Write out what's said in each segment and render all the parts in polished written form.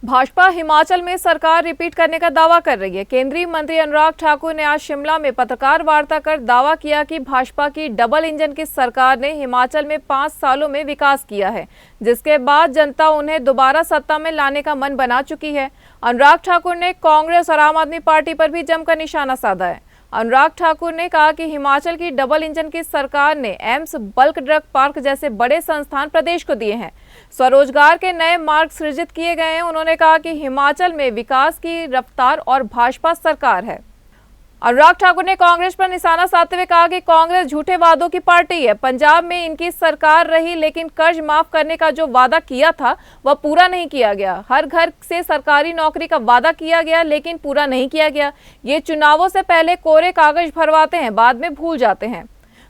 भाजपा हिमाचल में सरकार रिपीट करने का दावा कर रही है। केंद्रीय मंत्री अनुराग ठाकुर ने आज शिमला में पत्रकार वार्ता कर दावा किया कि भाजपा की डबल इंजन की सरकार ने हिमाचल में 5 सालों में विकास किया है, जिसके बाद जनता उन्हें दोबारा सत्ता में लाने का मन बना चुकी है। अनुराग ठाकुर ने कांग्रेस और आम आदमी पार्टी पर भी जमकर निशाना साधा है। अनुराग ठाकुर ने कहा कि हिमाचल की डबल इंजन की सरकार ने एम्स, बल्क ड्रग पार्क जैसे बड़े संस्थान प्रदेश को दिए हैं। स्वरोजगार के नए मार्ग सृजित किए गए हैं। उन्होंने कहा कि हिमाचल में विकास की रफ्तार और भाजपा सरकार है। अनुराग ठाकुर ने कांग्रेस पर निशाना साधते हुए कहा कि कांग्रेस झूठे वादों की पार्टी है। पंजाब में इनकी सरकार रही, लेकिन कर्ज माफ करने का जो वादा किया था वह पूरा नहीं किया गया। हर घर से सरकारी नौकरी का वादा किया गया, लेकिन पूरा नहीं किया गया। ये चुनावों से पहले कोरे कागज भरवाते हैं, बाद में भूल जाते हैं।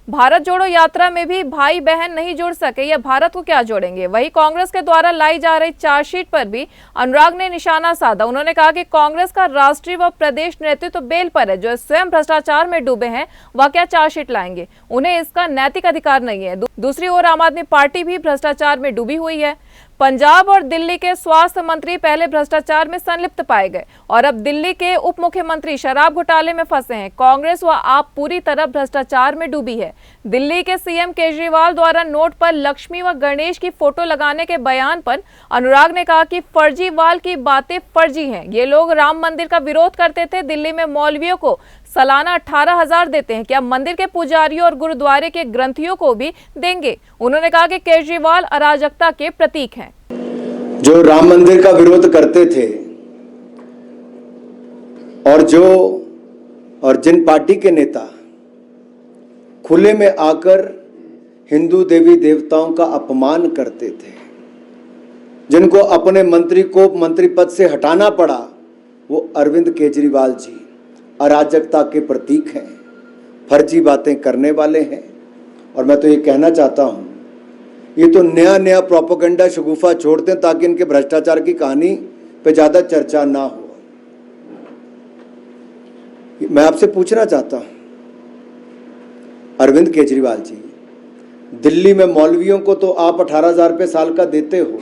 भारत जोड़ो यात्रा में भी भाई बहन नहीं जुड़ सके, या भारत को क्या जोड़ेंगे। वही कांग्रेस के द्वारा लाई जा रही चार्जशीट पर भी अनुराग ने निशाना साधा। उन्होंने कहा कि कांग्रेस का राष्ट्रीय व प्रदेश नेतृत्व बेल पर है, जो स्वयं भ्रष्टाचार में डूबे हैं, वह क्या चार्जशीट लाएंगे। उन्हें इसका नैतिक अधिकार नहीं है। दूसरी ओर आम आदमी पार्टी भी भ्रष्टाचार में डूबी हुई है। पंजाब और दिल्ली के स्वास्थ्य मंत्री पहले भ्रष्टाचार में संलिप्त पाए गए और अब दिल्ली के उप मुख्यमंत्री शराब घोटाले में फंसे हैं। कांग्रेस व आप पूरी तरह भ्रष्टाचार में डूबी है। दिल्ली के सीएम केजरीवाल द्वारा नोट पर लक्ष्मी व गणेश की फोटो लगाने के बयान पर अनुराग ने कहा कि फर्जीवाल की बातें फर्जी हैं। ये लोग राम मंदिर का विरोध करते थे, दिल्ली में मौलवियों को सालाना 18,000 देते हैं, क्या मंदिर के पुजारियों और गुरुद्वारे के ग्रंथियों को भी देंगे। उन्होंने कहा कि केजरीवाल अराजकता के प्रतीक हैं। जो राम मंदिर का विरोध करते थे और जिन पार्टी के नेता खुले में आकर हिंदू देवी देवताओं का अपमान करते थे, जिनको अपने मंत्री को मंत्री पद से हटाना पड़ा, वो अरविंद केजरीवाल जी अराजकता के प्रतीक हैं, फर्जी बातें करने वाले हैं। और मैं तो ये कहना चाहता हूं, ये तो नया नया प्रोपेगेंडा शगुफा छोड़ते हैं ताकि इनके भ्रष्टाचार की कहानी पे ज्यादा चर्चा ना हो। मैं आपसे पूछना चाहता हूं, अरविंद केजरीवाल जी, दिल्ली में मौलवियों को तो आप 18,000 रुपये साल का देते हो,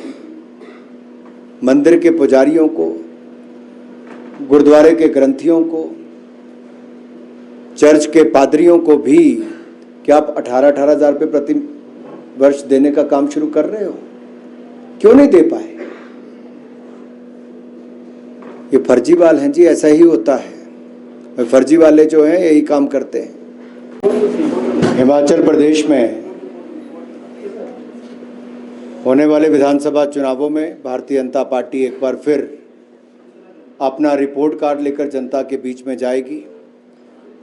मंदिर के पुजारियों को, गुरुद्वारे के ग्रंथियों को, चर्च के पादरियों को भी क्या आप 18,000 रुपये प्रति वर्ष देने का काम शुरू कर रहे हो? क्यों नहीं दे पाए? ये फर्जीवाल हैं जी, ऐसा ही होता है। फर्जी वाले जो हैं यही काम करते हैं। हिमाचल प्रदेश में होने वाले विधानसभा चुनावों में भारतीय जनता पार्टी एक बार फिर अपना रिपोर्ट कार्ड लेकर जनता के बीच में जाएगी।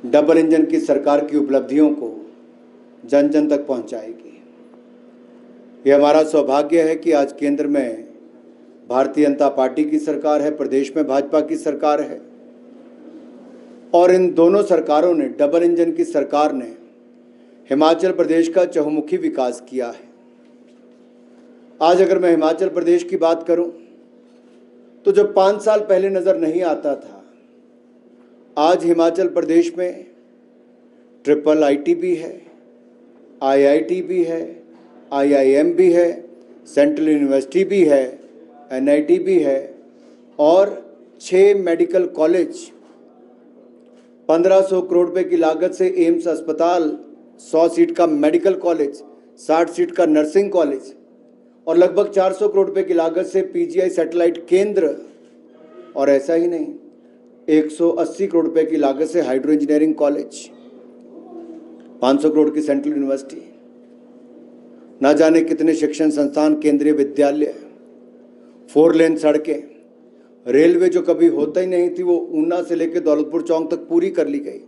डबल इंजन की सरकार की उपलब्धियों को जन जन तक पहुंचाएगी। ये हमारा सौभाग्य है कि आज केंद्र में भारतीय जनता पार्टी की सरकार है, प्रदेश में भाजपा की सरकार है, और इन दोनों सरकारों ने, डबल इंजन की सरकार ने हिमाचल प्रदेश का चहुमुखी विकास किया है। आज अगर मैं हिमाचल प्रदेश की बात करूं तो जो 5 साल पहले नजर नहीं आता था, आज हिमाचल प्रदेश में ट्रिपल आईटी भी है, आईआईटी भी है, आईआईएम भी है, सेंट्रल यूनिवर्सिटी भी है, एनआईटी भी है, और 6 मेडिकल कॉलेज, 1500 करोड़ रुपए की लागत से एम्स अस्पताल, 100 सीट का मेडिकल कॉलेज, 60 सीट का नर्सिंग कॉलेज, और लगभग 400 करोड़ रुपए की लागत से पीजीआई सैटेलाइट केंद्र, और ऐसा ही नहीं, 180 करोड़ रुपए की लागत से हाइड्रो इंजीनियरिंग कॉलेज, 500 करोड़ की सेंट्रल यूनिवर्सिटी, ना जाने कितने शिक्षण संस्थान, केंद्रीय विद्यालय, 4 लेन सड़कें, रेलवे जो कभी होता ही नहीं थी वो ऊना से लेकर दौलतपुर चौक तक पूरी कर ली गई।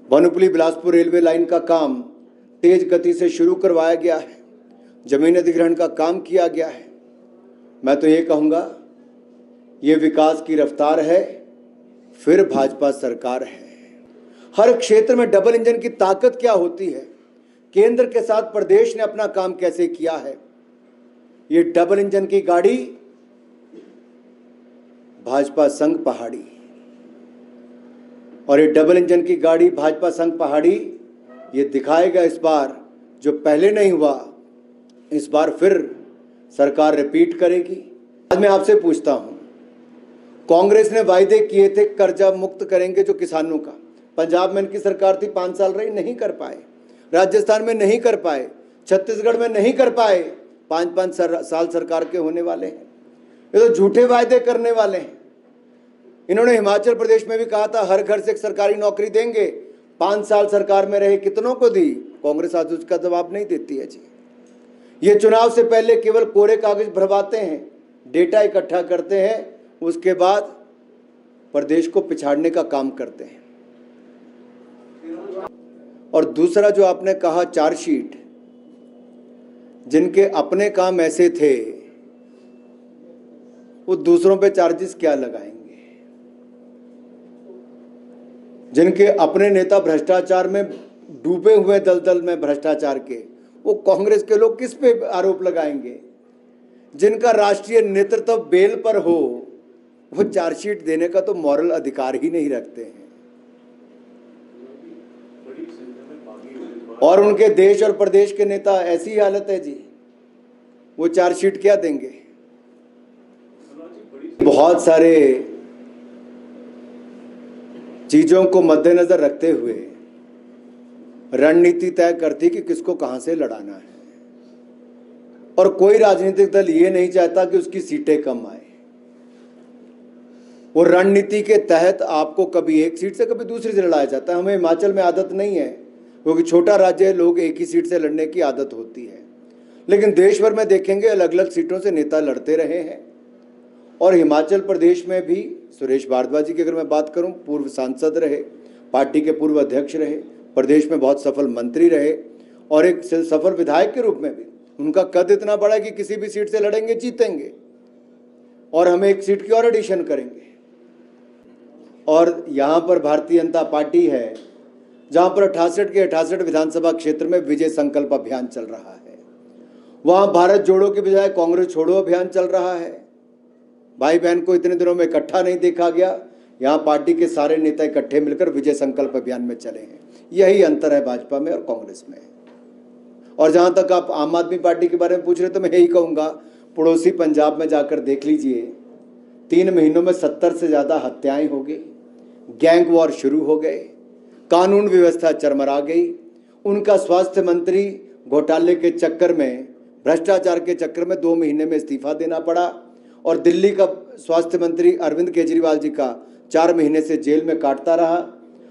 भानुपल्ली बिलासपुर रेलवे लाइन का काम तेज गति से शुरू करवाया गया है, जमीन अधिग्रहण का काम किया गया है। मैं तो ये कहूँगा, ये विकास की रफ्तार है, फिर भाजपा सरकार है। हर क्षेत्र में डबल इंजन की ताकत क्या होती है, केंद्र के साथ प्रदेश ने अपना काम कैसे किया है। ये डबल इंजन की गाड़ी भाजपा संघ पहाड़ी, और ये डबल इंजन की गाड़ी भाजपा संघ पहाड़ी ये दिखाएगा इस बार, जो पहले नहीं हुआ, इस बार फिर सरकार रिपीट करेगी। आज मैं आपसे पूछता हूं, कांग्रेस ने वायदे किए थे कर्जा मुक्त करेंगे जो किसानों का। पंजाब में इनकी सरकार थी, 5 साल रही, नहीं कर पाए। राजस्थान में नहीं कर पाए, छत्तीसगढ़ में नहीं कर पाए। 5-5 साल सरकार के होने वाले हैं। ये तो झूठे वायदे करने वाले हैं। इन्होंने हिमाचल प्रदेश में भी कहा था हर घर से एक सरकारी नौकरी देंगे। 5 साल सरकार में रहे, कितनों को दी? कांग्रेस आज उसका जवाब नहीं देती है जी। ये चुनाव से पहले केवल कोरे कागज भरवाते हैं, डेटा इकट्ठा करते हैं, उसके बाद प्रदेश को पिछाड़ने का काम करते हैं। और दूसरा जो आपने कहा चार्जशीट, जिनके अपने काम ऐसे थे वो दूसरों पे चार्जेस क्या लगाएंगे? जिनके अपने नेता भ्रष्टाचार में डूबे हुए दलदल में भ्रष्टाचार के, वो कांग्रेस के लोग किस पे आरोप लगाएंगे? जिनका राष्ट्रीय नेतृत्व बेल पर हो, वो चार्जशीट देने का तो मॉरल अधिकार ही नहीं रखते हैं। और उनके देश और प्रदेश के नेता, ऐसी हालत है जी, वो चार्जशीट क्या देंगे? बहुत सारे चीजों को मद्देनजर रखते हुए रणनीति तय करती कि किसको कहां से लड़ाना है। और कोई राजनीतिक दल ये नहीं चाहता कि उसकी सीटें कम आए। वो रणनीति के तहत आपको कभी एक सीट से कभी दूसरी से लड़ाया जाता है। हमें हिमाचल में आदत नहीं है, क्योंकि छोटा राज्य है, लोग एक ही सीट से लड़ने की आदत होती है। लेकिन देश भर में देखेंगे अलग अलग सीटों से नेता लड़ते रहे हैं। और हिमाचल प्रदेश में भी सुरेश भारद्वाज जी की अगर मैं बात करूं, पूर्व सांसद रहे, पार्टी के पूर्व अध्यक्ष रहे, प्रदेश में बहुत सफल मंत्री रहे और एक सफल विधायक के रूप में भी उनका कद इतना बड़ा है कि किसी भी सीट से लड़ेंगे, जीतेंगे और हम एक सीट की और एडिशन करेंगे। और यहाँ पर भारतीय जनता पार्टी है, जहाँ पर 68 के 68 विधानसभा क्षेत्र में विजय संकल्प अभियान चल रहा है। वहाँ भारत जोड़ो के बजाय कांग्रेस छोड़ो अभियान चल रहा है। भाई बहन को इतने दिनों में इकट्ठा नहीं देखा गया, यहाँ पार्टी के सारे नेता इकट्ठे मिलकर विजय संकल्प अभियान में चले हैं। यही अंतर है भाजपा में और कांग्रेस में। और जहाँ तक आप आम आदमी पार्टी के बारे में पूछ रहे तो मैं यही कहूँगा, पड़ोसी पंजाब में जाकर देख लीजिए, 3 महीनों में 70 से ज़्यादा हत्याएं हो गई, गैंग वॉर शुरू हो गए, कानून व्यवस्था चरमरा गई। उनका स्वास्थ्य मंत्री घोटाले के चक्कर में, भ्रष्टाचार के चक्कर में 2 महीने में इस्तीफा देना पड़ा। और दिल्ली का स्वास्थ्य मंत्री अरविंद केजरीवाल जी का 4 महीने से जेल में काटता रहा।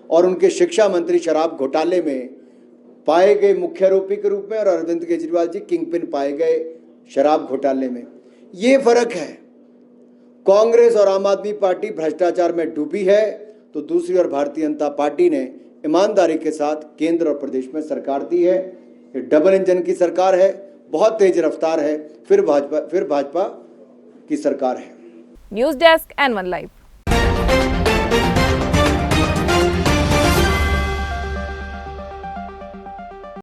और उनके शिक्षा मंत्री शराब घोटाले में पाए गए मुख्य आरोपी के रूप में, और अरविंद केजरीवाल जी किंगपिन पाए गए शराब घोटाले में। ये फर्क है। कांग्रेस और आम आदमी पार्टी भ्रष्टाचार में डूबी है, तो दूसरी ओर भारतीय जनता पार्टी ने ईमानदारी के साथ केंद्र और प्रदेश में सरकार दी है। ये डबल इंजन की सरकार है, बहुत तेज रफ्तार है, फिर भाजपा की सरकार है। News desk N1 live.